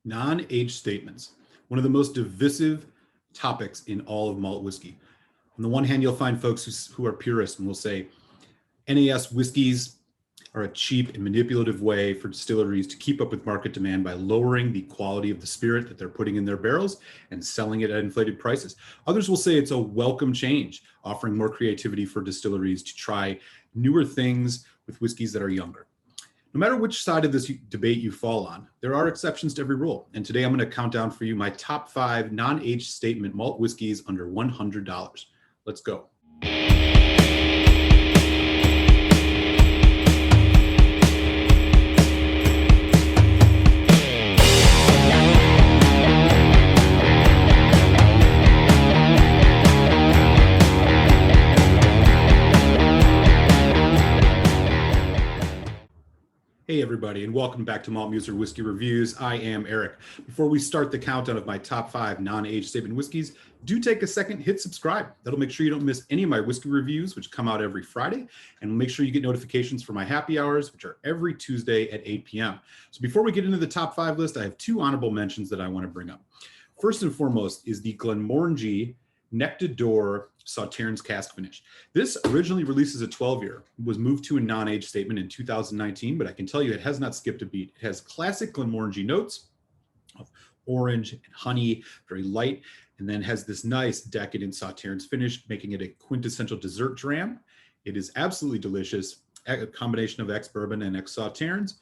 Non-age statements, one of the most divisive topics in all of malt whiskey. On the one hand, you'll find folks who are purists and will say NAS whiskeys are a cheap and manipulative way for distilleries to keep up with market demand by lowering the quality of the spirit that they're putting in their barrels and selling it at inflated prices. Others will say it's a welcome change, offering more creativity for distilleries to try newer things with whiskeys that are younger. No matter which side of this debate you fall on, there are exceptions to every rule. And today I'm going to count down for you my top 5 non-age statement malt whiskeys under $100. Let's go. Hey everybody, and welcome back to Malt Muser Whiskey Reviews. I am Eric. Before we start the countdown of my top 5 non-age statement whiskeys, do take a second, hit subscribe. That'll make sure you don't miss any of my whiskey reviews, which come out every Friday, and make sure you get notifications for my happy hours, which are every Tuesday at 8 p.m. So before we get into the top 5 list, I have 2 honorable mentions that I want to bring up. First and foremost is the Glenmorangie Nectar d'Or Sauternes cask finish. This originally released as a 12-year, was moved to a non-age statement in 2019, but I can tell you it has not skipped a beat. It has classic Glenmorangie notes of orange and honey, very light, and then has this nice decadent Sauternes finish, making it a quintessential dessert dram. It is absolutely delicious, a combination of ex-bourbon and ex-Sauternes.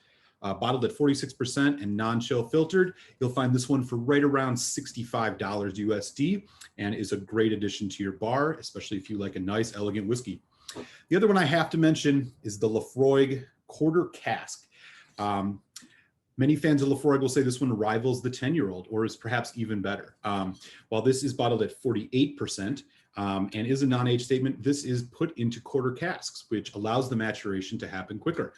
Bottled at 46% and non-chill filtered. You'll find this one for right around $65 USD and is a great addition to your bar, especially if you like a nice, elegant whiskey. The other one I have to mention is the Laphroaig Quarter Cask. Many fans of Laphroaig will say this one rivals the 10-year-old or is perhaps even better. While this is bottled at 48%, and is a non-age statement, this is put into quarter casks, which allows the maturation to happen quicker.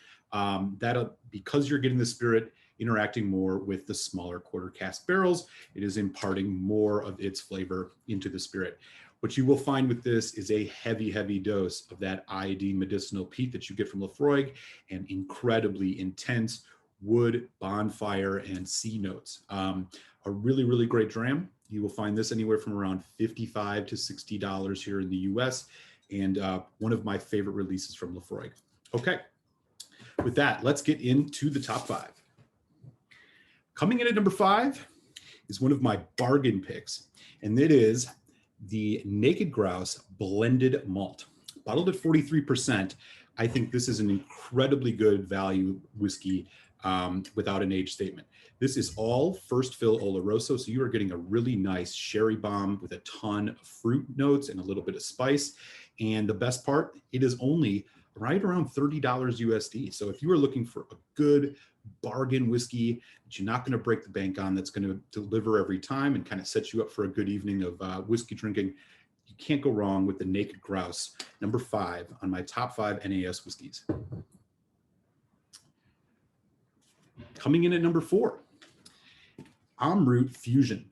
Because you're getting the spirit interacting more with the smaller quarter cask barrels, it is imparting more of its flavor into the spirit. What you will find with this is a heavy, heavy dose of that iodine medicinal peat that you get from Laphroaig and incredibly intense wood, bonfire, and sea notes. A really, really great dram. You will find this anywhere from around $55 to $60 here in the US, and one of my favorite releases from Laphroaig. Okay, with that, let's get into the top 5. Coming in at number 5 is one of my bargain picks, and it is the Naked Grouse Blended Malt. Bottled at 43%, I think this is an incredibly good value whiskey without an age statement. This is all first fill Oloroso, so you are getting a really nice sherry bomb with a ton of fruit notes and a little bit of spice. And the best part, it is only right around $30 USD. So if you are looking for a good bargain whiskey that you're not going to break the bank on, that's going to deliver every time and kind of set you up for a good evening of whiskey drinking, you can't go wrong with the Naked Grouse, number 5 on my top 5 NAS whiskeys. Coming in at number 4, Amrut Fusion.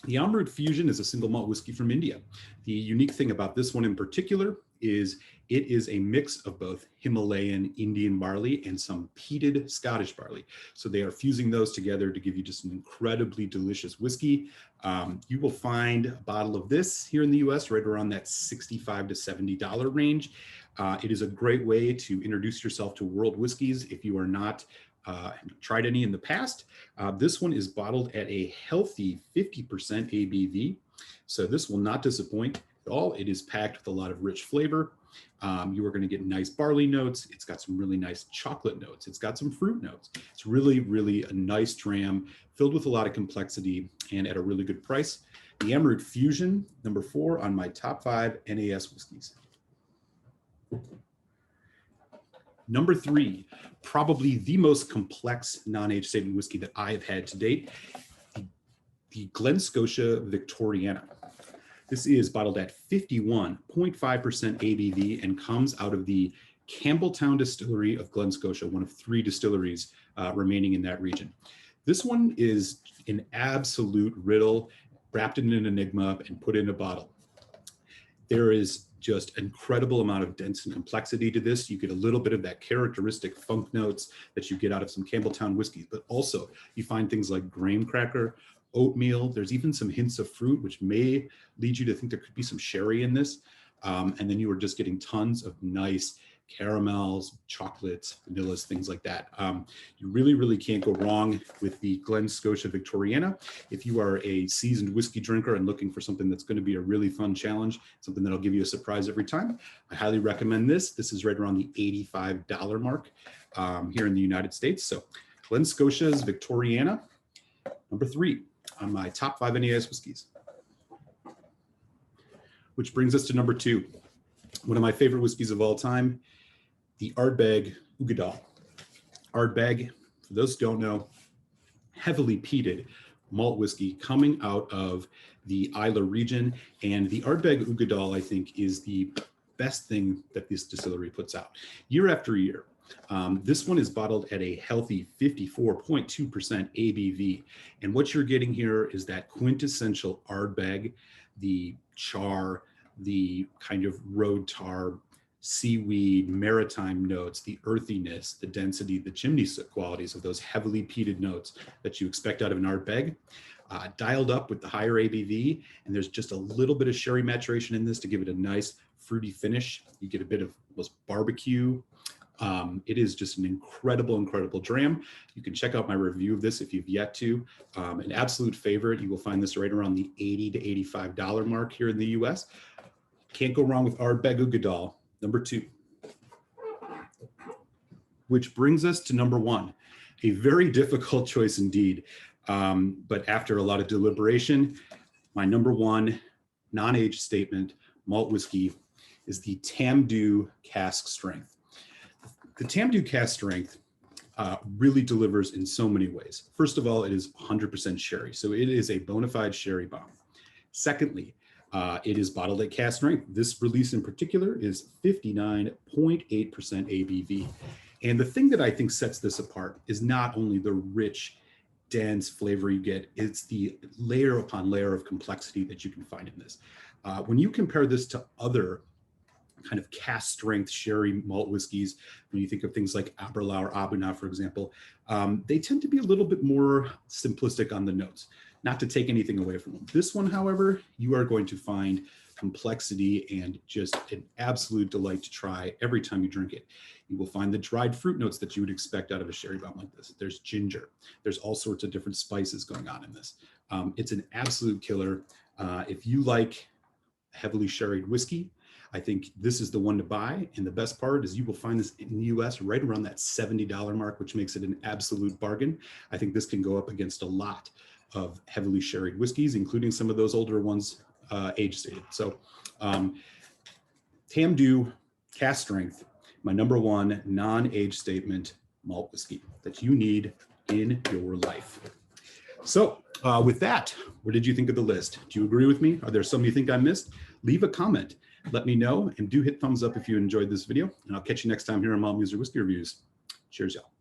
The Amrut Fusion is a single malt whiskey from India. The unique thing about this one in particular is it is a mix of both Himalayan Indian barley and some peated Scottish barley. So they are fusing those together to give you just an incredibly delicious whiskey. You will find a bottle of this here in the US right around that $65 to $70 range. It is a great way to introduce yourself to world whiskeys if you are not tried any in the past. This one is bottled at a healthy 50% ABV. So this will not disappoint at all. It is packed with a lot of rich flavor. You are going to get nice barley notes. It's got some really nice chocolate notes. It's got some fruit notes. It's really, really a nice dram filled with a lot of complexity and at a really good price. The Amrut Fusion, number 4 on my top 5 NAS whiskeys. Number 3, probably the most complex non-age statement whiskey that I have had to date, the Glen Scotia Victoriana. This is bottled at 51.5% ABV and comes out of the Campbelltown Distillery of Glen Scotia, one of 3 distilleries remaining in that region. This one is an absolute riddle, wrapped in an enigma and put in a bottle. There is Just incredible amount of depth and complexity to this. You get a little bit of that characteristic funk notes that you get out of some Campbelltown whiskeys, but also you find things like graham cracker, oatmeal. There's even some hints of fruit, which may lead you to think there could be some sherry in this. And then you are just getting tons of nice caramels, chocolates, vanillas, things like that. You really can't go wrong with the Glen Scotia Victoriana. If you are a seasoned whiskey drinker and looking for something that's going to be a really fun challenge, something that'll give you a surprise every time, I highly recommend this. This is right around the $85 mark here in the United States. So Glen Scotia's Victoriana, number 3 on my top 5 NAS whiskeys. Which brings us to number 2. One of my favorite whiskeys of all time, the Ardbeg Uigeadail. Ardbeg, for those who don't know, heavily peated malt whiskey coming out of the Islay region. And the Ardbeg Uigeadail, I think, is the best thing that this distillery puts out year after year. This one is bottled at a healthy 54.2% ABV. And what you're getting here is that quintessential Ardbeg, the char, the kind of road tar, seaweed, maritime notes, the earthiness, the density, the chimney soot qualities of those heavily peated notes that you expect out of an Ardbeg, dialed up with the higher ABV. And there's just a little bit of sherry maturation in this to give it a nice fruity finish. You get a bit of almost barbecue. It is just an incredible dram. You can check out my review of this if you've yet to. An absolute favorite. You will find this right around the $80 to $85 mark here in the US. Can't go wrong with Ardbeg Uigeadail, number 2. Which brings us to number 1, a very difficult choice indeed. But after a lot of deliberation, my number 1 non-age statement malt whiskey is the Tamdhu Cask Strength. The Tamdhu Cask Strength really delivers in so many ways. First of all, it is 100% sherry, so it is a bona fide sherry bomb. Secondly, it is bottled at cask strength. This release in particular is 59.8% ABV. And the thing that I think sets this apart is not only the rich, dense flavor you get, it's the layer upon layer of complexity that you can find in this. When you compare this to other kind of cask strength sherry malt whiskeys, when you think of things like Aberlour or Abuna, for example, they tend to be a little bit more simplistic on the notes, not to take anything away from them. This one, however, you are going to find complexity and just an absolute delight to try every time you drink it. You will find the dried fruit notes that you would expect out of a sherry bomb like this. There's ginger. There's all sorts of different spices going on in this. It's an absolute killer. If you like heavily sherried whiskey, I think this is the one to buy. And the best part is you will find this in the US right around that $70 mark, which makes it an absolute bargain. I think this can go up against a lot of heavily sherried whiskeys, including some of those older ones, age stated. So Tamdhu Cask Strength, my number 1 non-age statement malt whiskey that you need in your life. So with that, what did you think of the list? Do you agree with me? Are there some you think I missed? Leave a comment. Let me know, and do hit thumbs up if you enjoyed this video. And I'll catch you next time here on Malt Music Whiskey Reviews. Cheers, y'all.